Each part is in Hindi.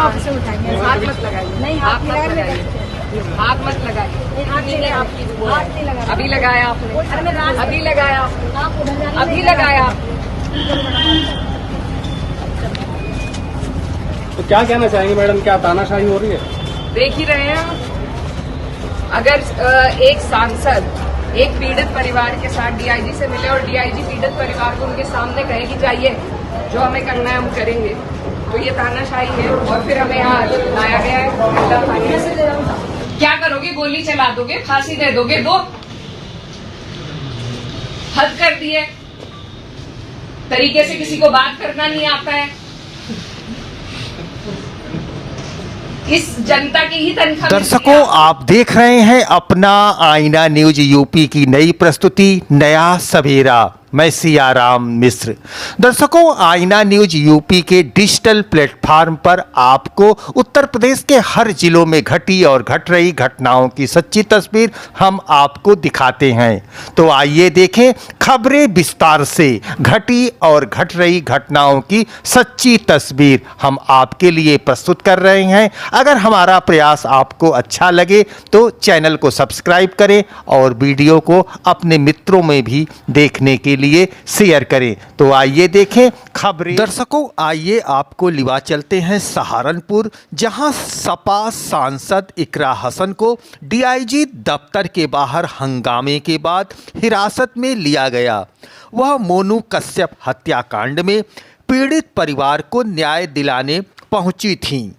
ऑफिस से उठाएंगे। हाथ मत लगाइए, नहीं, हाथ नहीं लगाइए, हाथ मत लगाइए। हाथ नहीं लगा, हाथ नहीं लगा। अभी लगाया आपने, अरे मैं रात अभी लगाया, आप उधर जाने अभी लगाया। तो क्या कहना चाहेंगे मैडम, क्या तानाशाही हो रही है? देख ही रहे हैं, अगर एक सांसद एक पीड़ित परिवार के साथ डीआईजी से मिले और डीआईजी पीड़ित परिवार को उनके सामने कहे कि जाइए जो हमें करना है हम करेंगे, तो ये तानाशाही है। और फिर हमें यहाँ लाया गया है। क्या करोगे? गोली चला दोगे? फांसी दे दोगे? दो, हद कर दिए। तरीके से किसी को बात करना नहीं आता है। इस जनता की ही तनख्वाह। दर्शकों, आप देख रहे हैं अपना आईना न्यूज यूपी की नई प्रस्तुति नया सवेरा। मैं सियाराम मिश्र। दर्शकों, आईना न्यूज यूपी के डिजिटल प्लेटफार्म पर आपको उत्तर प्रदेश के हर जिलों में घटी और घट रही घटनाओं की सच्ची तस्वीर हम आपको दिखाते हैं। तो आइए देखें खबरें विस्तार से। घटी और घट रही घटनाओं की सच्ची तस्वीर हम आपके लिए प्रस्तुत कर रहे हैं। अगर हमारा प्रयास आपको अच्छा लगे तो चैनल को सब्सक्राइब करें और वीडियो को अपने मित्रों में भी देखने के लिए शेयर करें। तो आइए देखें खबरें। दर्शकों, आइए आपको लिवा चलते हैं सहारनपुर, जहां सपा सांसद इकरा हसन को डीआईजी दफ्तर के बाहर हंगामे के बाद हिरासत में लिया गया। वह मोनू कश्यप हत्याकांड में पीड़ित परिवार को न्याय दिलाने पहुंची थीं।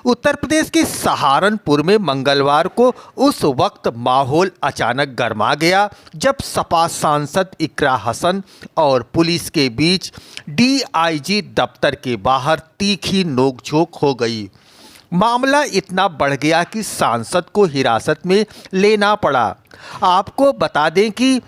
उत्तर प्रदेश के सहारनपुर में मंगलवार को उस वक्त माहौल अचानक गर्मा गया जब सपा सांसद इकरा हसन और पुलिस के बीच डीआईजी दफ्तर के बाहर तीखी नोकझोंक हो गई। मामला इतना बढ़ गया कि सांसद को हिरासत में लेना पड़ा। आपको बता दें कि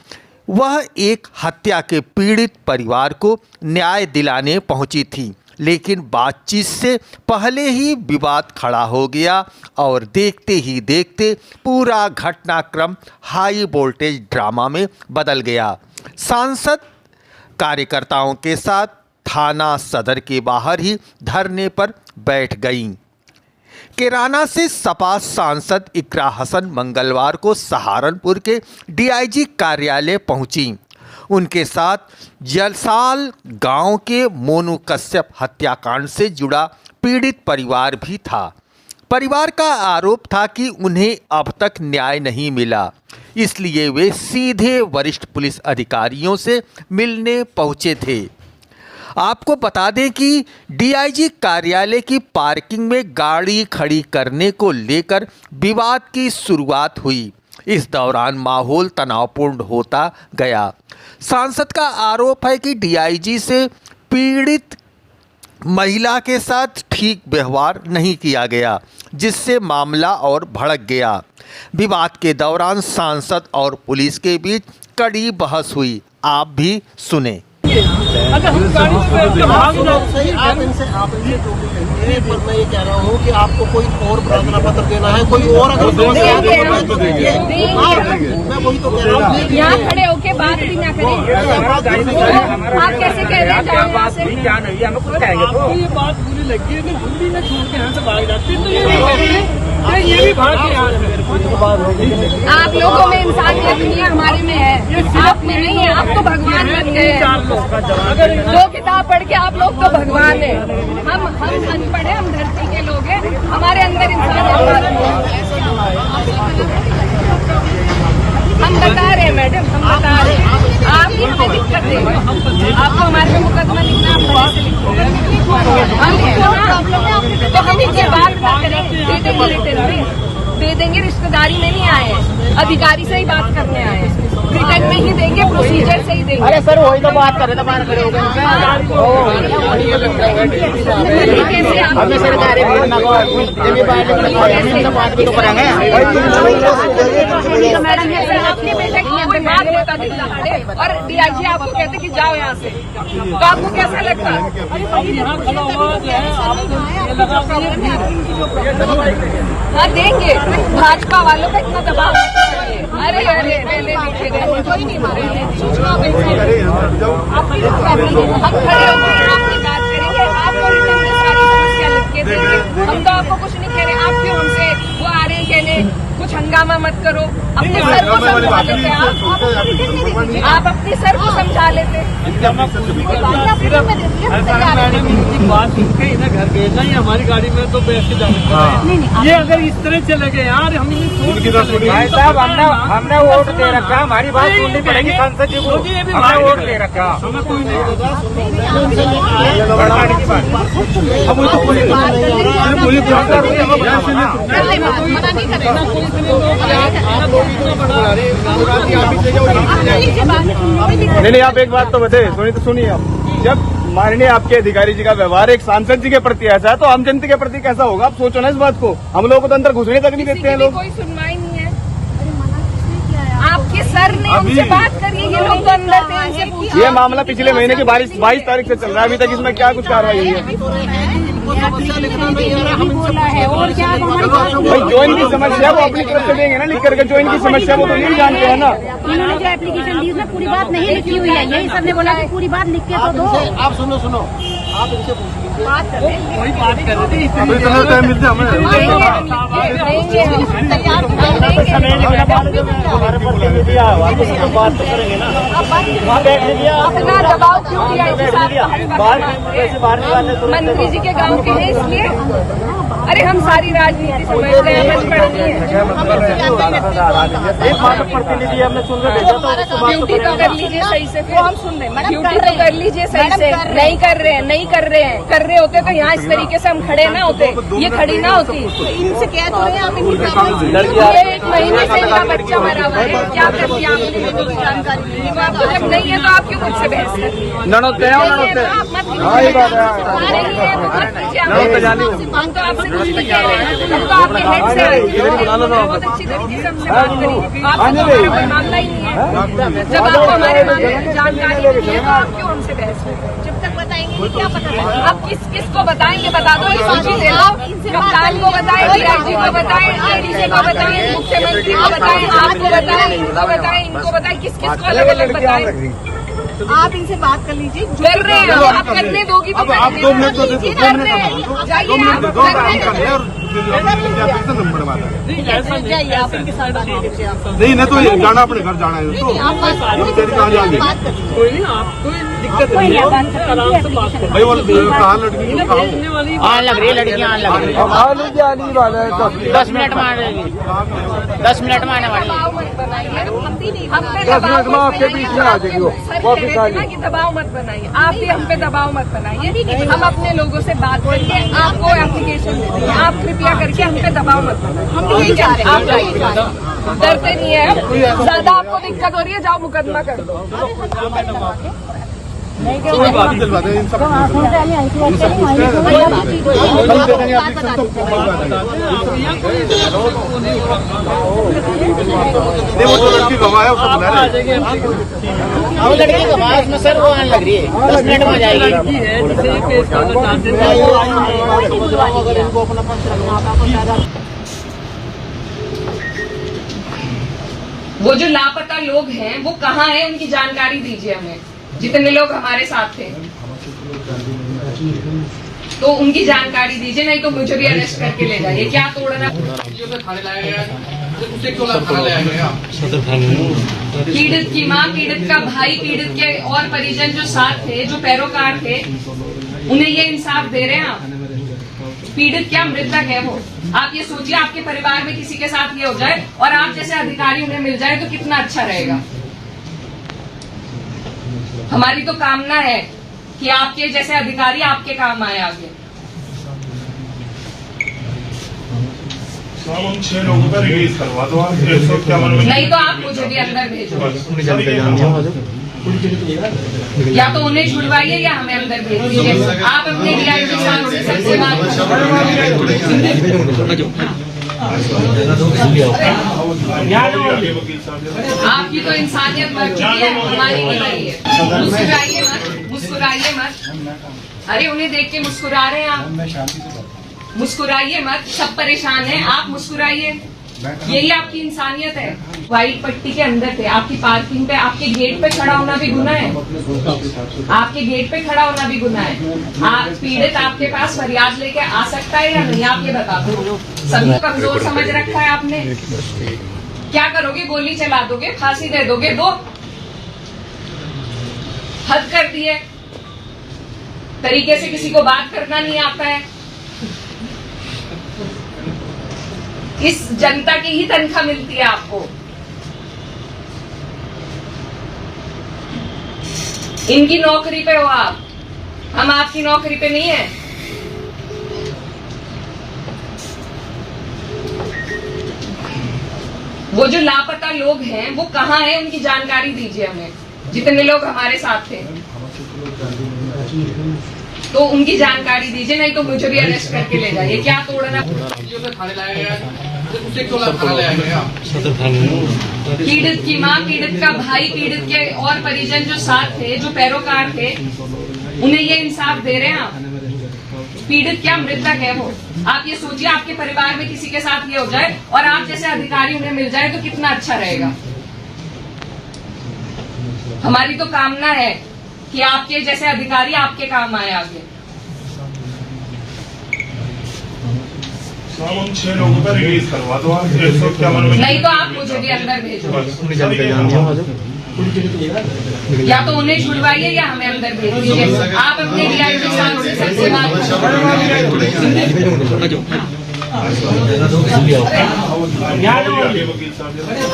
वह एक हत्या के पीड़ित परिवार को न्याय दिलाने पहुंची थी, लेकिन बातचीत से पहले ही विवाद खड़ा हो गया और देखते ही देखते पूरा घटनाक्रम हाई वोल्टेज ड्रामा में बदल गया। सांसद कार्यकर्ताओं के साथ थाना सदर के बाहर ही धरने पर बैठ गईं। कैराना से सपा सांसद इकरा हसन मंगलवार को सहारनपुर के डीआईजी कार्यालय पहुंची। उनके साथ जलसाल गांव के मोनू कश्यप हत्याकांड से जुड़ा पीड़ित परिवार भी था। परिवार का आरोप था कि उन्हें अब तक न्याय नहीं मिला, इसलिए वे सीधे वरिष्ठ पुलिस अधिकारियों से मिलने पहुंचे थे। आपको बता दें कि डीआईजी कार्यालय की पार्किंग में गाड़ी खड़ी करने को लेकर विवाद की शुरुआत हुई। इस दौरान माहौल तनावपूर्ण होता गया। सांसद का आरोप है कि डीआईजी से पीड़ित महिला के साथ ठीक व्यवहार नहीं किया गया, जिससे मामला और भड़क गया। विवाद के दौरान सांसद और पुलिस के बीच कड़ी बहस हुई। आप भी सुने। अगर हम गाड़ी में बैठ के भाग जाओ, आप इनसे जो भी कहेंगे, पर मैं ये कह रहा हूँ कि आपको कोई और प्रार्थना पत्र देना है, कोई और अगर मैं वही तो कह रहा हूँ। यहाँ खड़े होके बात भी ना करें। आप कैसे कह रहे हैं जाओ यहाँ से? क्या नहीं है, हमें कुछ कहेंगे तो ये बात बुरी लगी है कि हिंदी में छोड़ के यहाँ से भाग जाती है, तो ये भी भाग के यहाँ। आप लोगों में इंसानियत नहीं है, हमारे में है, आप में नहीं है। आप तो भगवान बन गए हैं। दो किताब पढ़ के आप लोग तो भगवान है। हम अनपढ़ हैं, हम धरती के लोग हैं, हमारे अंदर इंसानियत है। हम बता रहे हैं मैडम, हम बता रहे हैं। आप ये हमें दिक्कत है, आपको हमारे पे मुकदमा लिखना, हम वहाँ से लिखेंगे। तो हम इनसे बात ना करें, दे देंगे रिटर्न में, दे देंगे। रिश्तेदारी में नहीं आए हैं, अधिकारी से ही बात करने आए हैं। रिटर्न में ही देंगे, प्रोसीजर से ही देंगे। अरे सर वही तो बात करें तो बात खड़े हो गए। सरकारी मैडम आपके बेटे की बात होता दिखता और डीआईजी आपको कहते कि जाओ यहाँ से, तो आपको कैसा लगता? हाँ देंगे, भाजपा वालों का इतना दबाव। अरे अरे पहले लिखे गए, कोई नहीं मारे। हम खड़े होकर आपकी बात करेंगे, आपको रिटर्न में सारी समस्या लिख के देंगे। हम ड्रामा मत करो, अपने सर को समझा लेते आप अपने सर को समझा लेते। बात सुनके इन्हें घर भेजना ही हमारी गाड़ी में तो बैठ के जाना। ये अगर इस तरह चले गए यार, हम भाई साहब हमने वोट दे रखा, हमारी बात सुननी पड़ेगी सांसद जी को, हमने वोट दे रखा। नहीं, आप एक बात तो बताइए, सुनिए आप, जब माननीय आपके अधिकारी जी का व्यवहार एक सांसद जी के प्रति ऐसा है तो आम जनता के प्रति कैसा होगा? आप सोचो ना इस बात को। हम लोगों को तो अंदर घुसने तक नहीं देते हैं लोग। कोई सुनवाई नहीं है। आपके सर ने उनसे बात करिए, ये लोग तो अंदर थे, इनसे पूछिए। ये मामला पिछले महीने की 22 तारीख से चल रहा है, अभी तक इसमें क्या कुछ कार्रवाई हुई है? भाई ज्वाइन की समस्या वो अपनी तरफ से देंगे ना लिख करके, ज्वाइन की समस्या वो तो नहीं जानते हैं ना। इन्होंने जो एप्लीकेशन दी उसमें पूरी बात नहीं लिखी हुई है, यही सबने बोला कि पूरी बात लिख के तो दो। आप सुनो आप इनसे पूछ लीजिए। वही बात कर रहे थे। टाइम मिलता है अपना दबाव क्यों किया? मंत्री जी के गांव के हैं इसलिए। अरे हम सारी राजनीति समझते हैं, बचपन प्रतिनिधि हमने सुन रहे, ड्यूटी तो कर लीजिए सही से, फिर हम सुन रहे हैं। ड्यूटी तो कर लीजिए सही से, नहीं कर रहे होते तो यहाँ इस तरीके से हम खड़े ना होते, ये खड़ी ना होती। इनसे कह दो आप ये 1 महीने से इनका बच्चा मरा हुआ है, क्या करती है आपने जानकारी? आपको जब नहीं है तो आप क्यों मुझसे बहस कर रही हैं? ननोते हैं आप मत हम तो आपसे कुछ नहीं कह रहे हैं, हम तो आपके हेड से आए हैं, बहुत अच्छी तरीके से हमसे बात करिए। आपको तो हमारा कोई मामला ही नहीं है, जब आपको हमारे मामले में जानकारी नहीं है तो आप क्यों हमसे बहस कर रहे हैं? जब तक बताएंगे क्या पता। आप किसको बताएंगे? बता दो, एक सूची दे दो, कप्तान को बताएं, डीआईजी को बताएं, एडीसी को बताएं, मुख्यमंत्री को बताएं, आपको बताएं, इनको बताएं, इनको बताएं, किस को अलग अलग बताएं। आप इनसे बात कर लीजिए। कर रहे हैं, आप करने दोगी तो आप 2 मिनट तो दे, जाइए आप जाइए आप इनके साथ बात कीजिए। नहीं तो जाना, अपने घर जाना है तो कहाँ जाएंगे? कोई नहीं, आप कोई दिक्कत नहीं है, आराम से बात करो। भाई वो कहाँ लड़की लग रही है, लड़कियाँ लग रही है। 10 मिनट में आ जाएगी, 10 मिनट में आने वाली है। हम पे दबाव मत आपके बीच में आ जाएगी वो कि दबाव मत बनाइए, आप भी हम पे दबाव मत बनाइए। हम अपने लोगों से बात करके आपको एप्लीकेशन दे देंगे, आप कृपया करके हम पे दबाव मत बनाइए। हम भी यही चाह रहे हैं, आप जाइए, डरते नहीं है। ज्यादा आपको दिक्कत हो रही है, जाओ मुकदमा कर दो। कोई बात नहीं, दिलवा दें इन सब वो तो लड़की गवाह है, उसको बुला रहे हैं। वो लड़की को आवाज में सर वो आने लग रही है, 10 मिनट में जाएगी। लड़की है जिसे पेश करना चाहते हैं। वो जो लापता लोग हैं वो कहाँ हैं, उनकी जानकारी दीजिए हमें। जितने लोग हमारे साथ थे तो उनकी जानकारी दीजिए, नहीं तो मुझे भी अरेस्ट करके ले जाइए। क्या तोड़ना? पीड़ित की माँ, पीड़ित का भाई, पीड़ित के और परिजन जो साथ थे, जो पैरोकार थे, उन्हें ये इंसाफ दे रहे हैं आप? पीड़ित क्या मृतक है वो? आप ये सोचिए, आपके परिवार में किसी के साथ ये हो जाए और आप जैसे अधिकारी उन्हें मिल जाए तो कितना अच्छा रहेगा। हमारी तो कामना है कि आपके जैसे अधिकारी आपके काम आए आगे। हम 6 लोगों का रिलीज करवा दो, 151 नहीं तो आप मुझे भी अंदर भेजो, या तो उन्हें छुड़वाइए या हमें अंदर भेज दीजिए। आप अपने डीआईजी साहब से सबसे बात आपकी तो इंसानियत मर चुकी है, हमारी नहीं मरी है। मुस्कुराइए मत, मुस्कुराइए मत। अरे उन्हें देख के मुस्कुरा रहे हैं आप, मुस्कुराइए मत। सब परेशान हैं, आप मुस्कुराइए, यही आपकी इंसानियत है। व्हाइट पट्टी के अंदर थे, आपकी पार्किंग पे, आपके गेट पे खड़ा होना भी गुनाह है, आपके गेट पे खड़ा होना भी गुनाह है। आप पीड़ित आपके पास फरियाद लेके आ सकता है या नहीं, आप ये बता दो। सबको कमजोर समझ रखा है आपने। क्या करोगे? गोली चला दोगे? फांसी दे दोगे? दो, हद कर दिए। तरीके से किसी को बात करना नहीं आता है। इस जनता की ही तनख्वाह मिलती है आपको। इनकी नौकरी पे हो आप, हम आपकी नौकरी पे नहीं है। वो जो लापता लोग हैं वो कहाँ हैं, उनकी जानकारी दीजिए हमें। जितने लोग हमारे साथ थे तो उनकी जानकारी दीजिए, नहीं तो मुझे भी अरेस्ट करके ले जाइए। क्या तोड़ना? पीड़ित की माँ, पीड़ित का भाई, पीड़ित के और परिजन जो साथ थे, जो पैरोकार थे, उन्हें ये इंसाफ दे रहे हैं आप? पीड़ित क्या मृतक है वो? आप ये सोचिए, आपके परिवार में किसी के साथ ये हो जाए और आप जैसे अधिकारी उन्हें मिल जाए तो कितना अच्छा रहेगा। हमारी तो कामना है कि आपके जैसे अधिकारी आपके काम आए आगे। हम 6 लोगों का रिलीज करवा दो आप। 151 में नहीं तो आप मुझे भी अंदर भेजो, या तो उन्हें छुड़वाइए या हमें अंदर भेज दीजिए। आप अपने डीआईजी साहब से बात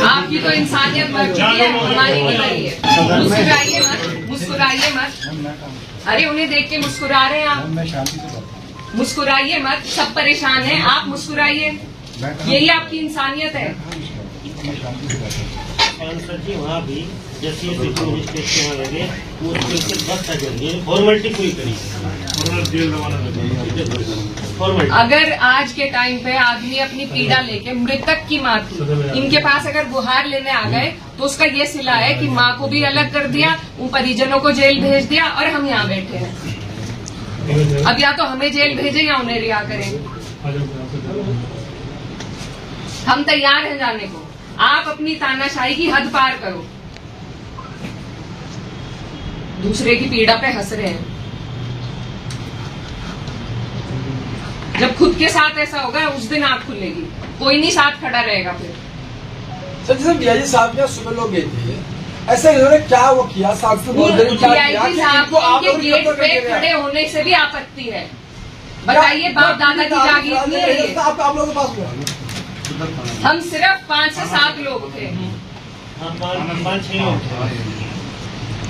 आपकी तो इंसानियत मर चुकी है, हमारी नहीं रही है। मुस्कुराइए मत, मुस्कुराइए मत। अरे उन्हें देख के मुस्कुरा रहे हैं आप, मुस्कुराइए मत। सब परेशान हैं, आप मुस्कुराइए। यही आपकी इंसानियत है। जी वहाँ भी जैसे वहाँ लगे वो बस फॉर्मेलिटी कोई करी। अगर आज के टाइम पे आदमी अपनी पीड़ा लेके, मृतक की माँ थी, इनके पास अगर गुहार लेने आ गए तो उसका ये सिला है कि माँ को भी अलग कर दिया, उन परिजनों को जेल भेज दिया और हम यहाँ बैठे हैं। अब या तो हमें जेल भेजें या उन्हें रिहा करें। हम तैयार हैं जाने को। आप अपनी तानाशाही की हद पार करो। दूसरे की पीड़ा पे हंस रहे हैं। जब खुद के साथ ऐसा होगा उस दिन आंख खुलेगी, कोई नहीं साथ खड़ा रहेगा फिर। सर जैसे डीआईजी साहब के सुबह लोग गए थे, ऐसे इन्होंने क्या वो किया? डीआईजी साहब के गेट पे खड़े होने से भी आपत्ति है? बताइए, बाप दादा की जागीर नहीं है ये? आप लोगों के पास हुआ? हम सिर्फ 5 से 7 लोग थे। 5-6 लोग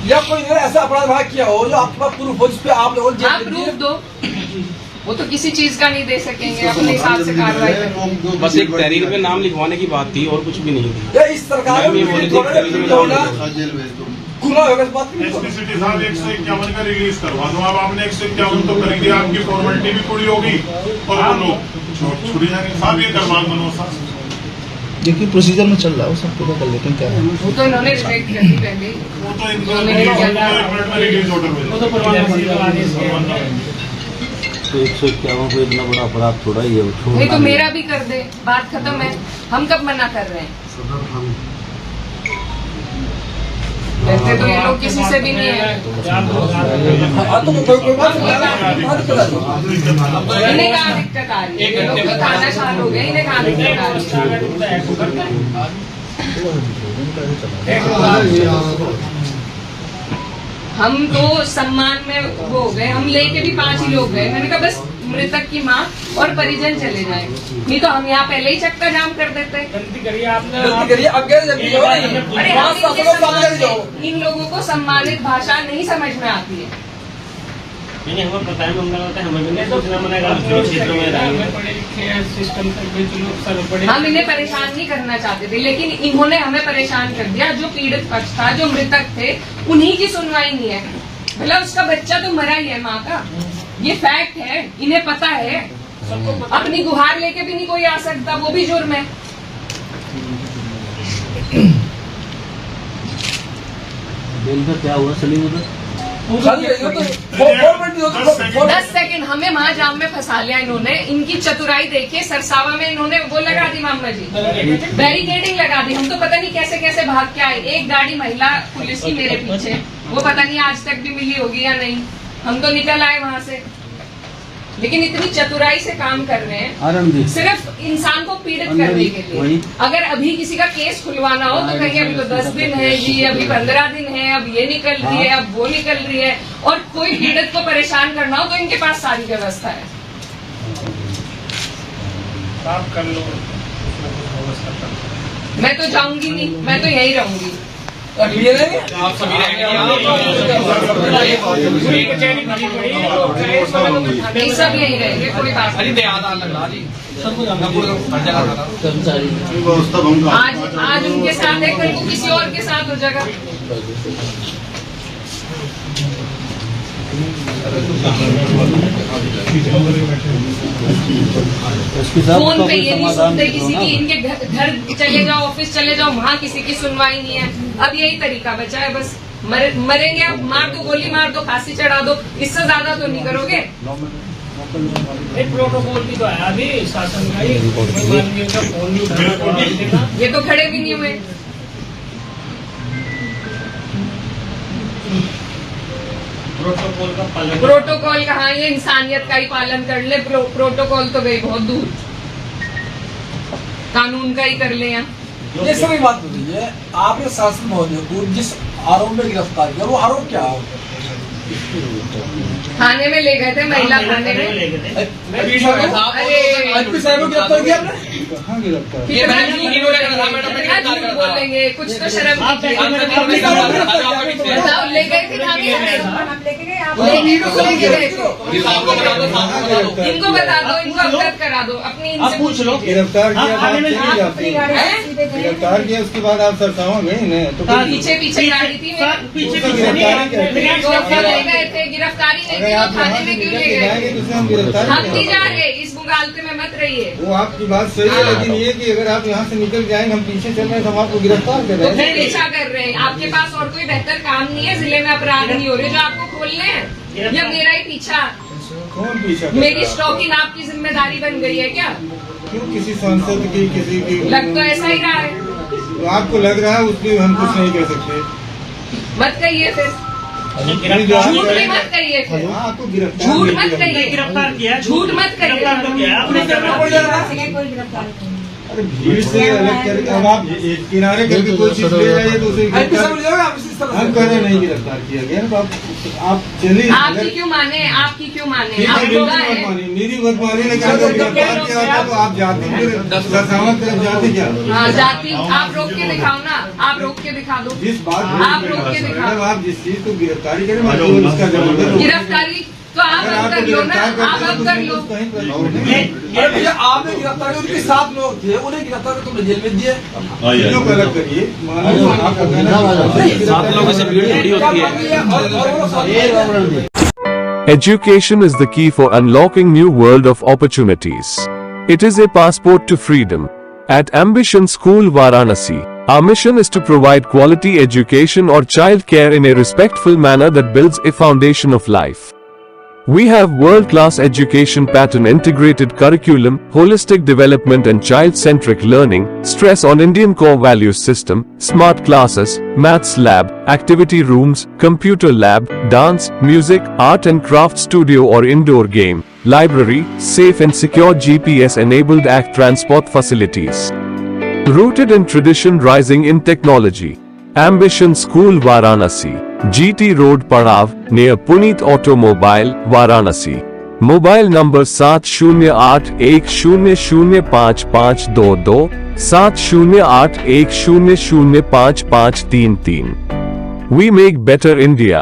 या कोई ऐसा अपराध भाग किया हो जो आपके पास प्रूफ हो, जिस पे आप लोगों आप प्रूफ दो। वो तो किसी चीज का नहीं दे सकेंगे, अपने हिसाब से कार्रवाई करेंगे। बस एक तहरीर में नाम लिखवाने की बात थी और कुछ भी नहीं थी। या इस सरकार में गुना होगा इस बात की। एसपीसीटी साहब 151 का रिलीज करवा दो। अब आपने 151 तो कर दिया, आपकी फॉर्मेलिटी भी पूरी होगी और वो लोग छुड़ी जाएंगे। साहब ये करवा दो साहब, देखिए प्रोसीजर में चल रहा है, सब पूरा कर लेते हैं। क्या है वो तो इन्होंने रिजेक्ट कर दी पहले। वो तो इनको 1 मिनट में रिलीज ऑर्डर भेजो। तो 151 को इतना बड़ा अपराध थोड़ा ही है। नहीं तो मेरा भी कर दे, बात खत्म है। हम कब मना कर रहे हैं? कहते तो ये लोग किसी से भी नहीं है। इन्हें कहाँ दिक्कत आ रही है? ये लोग तो तानाशाह हो गए, इन्हें कहाँ दिक्कत आ रही है? हम तो सम्मान में वो हो गए, हम लेके भी 5 ही लोग गए। मैंने कहा बस मृतक की माँ और परिजन चले जाएं, नहीं तो हम यहाँ पहले ही चक्का जाम कर देते। गलती करिए आपने, अरे इन लोगों को सम्मानित भाषा नहीं समझ में आती है। नहीं हमें पता है, हमें भी नहीं सोचना मना क्षेत्र में पढ़े लिखे हैं, सिस्टम से हम इन्हें परेशान नहीं करना चाहते थे, लेकिन इन्होंने हमें परेशान कर दिया। जो पीड़ित पक्ष था, जो मृतक थे, उन्हीं की सुनवाई नहीं है। भला उसका बच्चा तो मरा ही है, माँ का ये फैक्ट है, इन्हें पता है। अपनी गुहार लेके भी नहीं कोई आ सकता, वो भी जुर्म है। क्या हुआ सलीम उधर? 10 सेकंड हमें वहाँ जाम में फंसा लिया इन्होंने। इनकी चतुराई देखिए, सरसावा में इन्होंने वो लगा दी, मामा जी बैरिकेडिंग लगा दी। हम तो पता नहीं कैसे कैसे भाग के आए। एक गाड़ी महिला पुलिस की मेरे पीछे, वो पता नहीं आज तक भी मिली होगी या नहीं। हम तो निकल आए वहाँ से। लेकिन इतनी चतुराई से काम कर रहे हैं सिर्फ इंसान को पीड़ित करने के लिए। अगर अभी किसी का केस खुलवाना हो तो कहेंगे अभी तो 10 दिन है जी, अभी 15 दिन है, अब ये निकल रही है, अब वो निकल रही है। और कोई पीड़ित को परेशान करना हो तो इनके पास सारी व्यवस्था है। आप कर लो, मैं तो जाऊंगी नहीं, मैं तो यहीं रहूंगी। आप सभी सब यहीं रहेंगे, कोई बात नहीं। आज उनके साथ है, कल को किसी और के साथ हो जाएगा। फोन पे ये नहीं सुनते किसी की, इनके घर चले जाओ, ऑफिस चले जाओ, वहाँ किसी की सुनवाई नहीं है। अब यही तरीका बचा है, बस मरेंगे। अब मार दो, गोली मार दो, फांसी चढ़ा दो, इससे ज्यादा तो नहीं करोगे। एक प्रोटोकॉल भी तो आया अभी शासन का ही, फोन नहीं उठाना, ये तो खड़े भी नहीं हुए। प्रोटोकॉल कहाँ, ये इंसानियत का ही पालन कर ले। प्रोटोकॉल तो गई बहुत दूर, कानून का ही कर ले। यहाँ ये सभी बात बताइए, आपने शासन महोदय को जिस आरोप में गिरफ्तार किया, वो आरोप क्या है? थाने में ले गए थे, महिला थाने में। एसपी साहब को गिरफ्तार किया आपने? झूठ बोलेंगे, कुछ तो शर्म कीजिए। ले गए थे थाने, इनको बता दो, इनको अवगत करा दो, अपनी इनसे पूछ लो। गिरफ्तार किया उसके बाद आप सरसावा गए तो पीछे पीछे गाड़ी थी, गए थे, गिरफ्तारी नहीं की तो थाने में क्यों ले गए? हम नहीं जा रहे, इस मुगालते में मत रहिए। वो आपकी बात सही है, लेकिन ये कि अगर आप यहाँ से निकल जाएंगे, हम पीछे चल रहे हैं तो हम आपको गिरफ्तार कर रहे हैं। पीछा कर रहे हैं, आपके पास और कोई बेहतर काम नहीं है, जिले में अपराध नहीं हो रहे जो आपको खोलने हैं, या मेरा ही पीछा? कौन पीछा? मेरी स्टॉकिंग आपकी जिम्मेदारी बन गई है क्या? क्यों किसी सांसद की, किसी की लग तो ऐसा ही रहा है। तो आपको लग रहा है, उसमें हम कुछ नहीं कर सकते। मत कहिए फिर, झूठ भी मत कहिए फिर, आपको गिरफ्तार झूठ मत कहिए, गिरफ्तार किया, झूठ मत कहिए। अरे भीड़ से अलग करके अब आप किनारे करके कोई चीज ले जाइए तो उसे हम कह रहे नहीं गिरफ्तार किया गया। तो आप चलिए, आपकी क्यों माने, आपकी क्यों माने? आप मेरी मत माने, लेकिन अगर गिरफ्तार किया होता तो आप जाते, फिर जाते क्या? हाँ जाती, आप रोक के दिखाओ ना, आप रोक के दिखा दो। जिस बात आप रोक के दिखाओ, आप जिस चीज को गिरफ्तारी करें उसका जबरदस्त गिरफ्तारी तो आप अब कर लो ना, आप अब कर लो। भैया आपने गिरफ्तार किया, उनके 7 लोग थे, उन्हें गिरफ्तार कर तुमने जेल में दिए। अलग करिए, 7 लोगों से भीड़ थोड़ी होती है। Education is the key for unlocking new world of opportunities. It is a passport to freedom. At Ambition School Varanasi, our mission is to provide quality education or child care in a respectful manner that builds a foundation of life. We have world-class education pattern, integrated curriculum, holistic development and child-centric learning, stress on Indian core values system, smart classes, maths lab, activity rooms, computer lab, dance, music, art and craft studio or indoor game, library, safe and secure GPS-enabled ACT transport facilities. Rooted in tradition, rising in technology. Ambition School Varanasi, GT Road Padav, near Puneet Automobile, Varanasi. Mobile number 7081005522, 7081005533. We make better India.